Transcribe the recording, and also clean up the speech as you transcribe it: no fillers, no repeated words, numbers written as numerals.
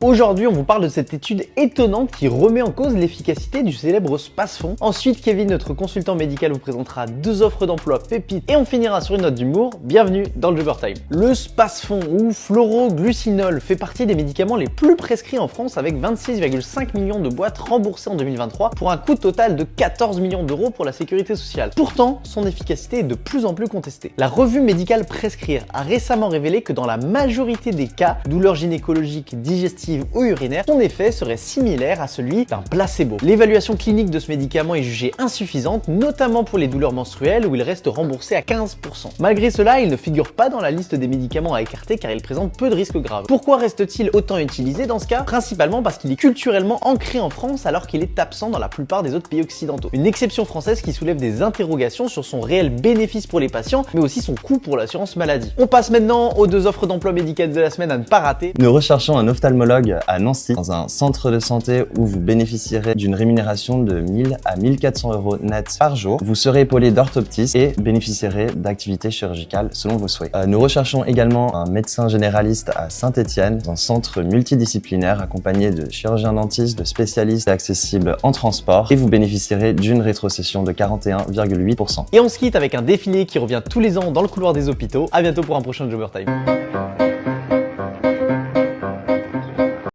Aujourd'hui, on vous parle de cette étude étonnante qui remet en cause l'efficacité du célèbre Spasfon. Ensuite, Kevin, notre consultant médical, vous présentera 2 offres d'emploi pépites et on finira sur une note d'humour. Bienvenue dans le Jobber Time. Le Spasfon ou fluoroglucinol fait partie des médicaments les plus prescrits en France avec 26,5 millions de boîtes remboursées en 2023 pour un coût total de 14 millions d'euros pour la sécurité sociale. Pourtant, son efficacité est de plus en plus contestée. La revue médicale Prescrire a récemment révélé que dans la majorité des cas, douleurs gynécologiques, digestives ou urinaires, son effet serait similaire à celui d'un placebo. L'évaluation clinique de ce médicament est jugée insuffisante, notamment pour les douleurs menstruelles où il reste remboursé à 15%. Malgré cela, il ne figure pas dans la liste des médicaments à écarter car il présente peu de risques graves. Pourquoi reste-t-il autant utilisé dans ce cas? Principalement parce qu'il est culturellement ancré en France alors qu'il est absent dans la plupart des autres pays occidentaux. Une exception française qui soulève des interrogations sur son réel bénéfice pour les patients, mais aussi son coût pour l'assurance maladie. On passe maintenant aux 2 offres d'emploi médical de la semaine à ne pas rater. Nous recherchons un ophtalmologue à Nancy, dans un centre de santé où vous bénéficierez d'une rémunération de 1000 à 1400 euros net par jour. Vous serez épaulé d'orthoptistes et bénéficierez d'activités chirurgicales selon vos souhaits. Nous recherchons également un médecin généraliste à Saint-Étienne, dans un centre multidisciplinaire accompagné de chirurgiens dentistes, de spécialistes accessibles en transport et vous bénéficierez d'une rétrocession de 41,8%. Et on se quitte avec un défilé qui revient tous les ans dans le couloir des hôpitaux. À bientôt pour un prochain Jobber Time.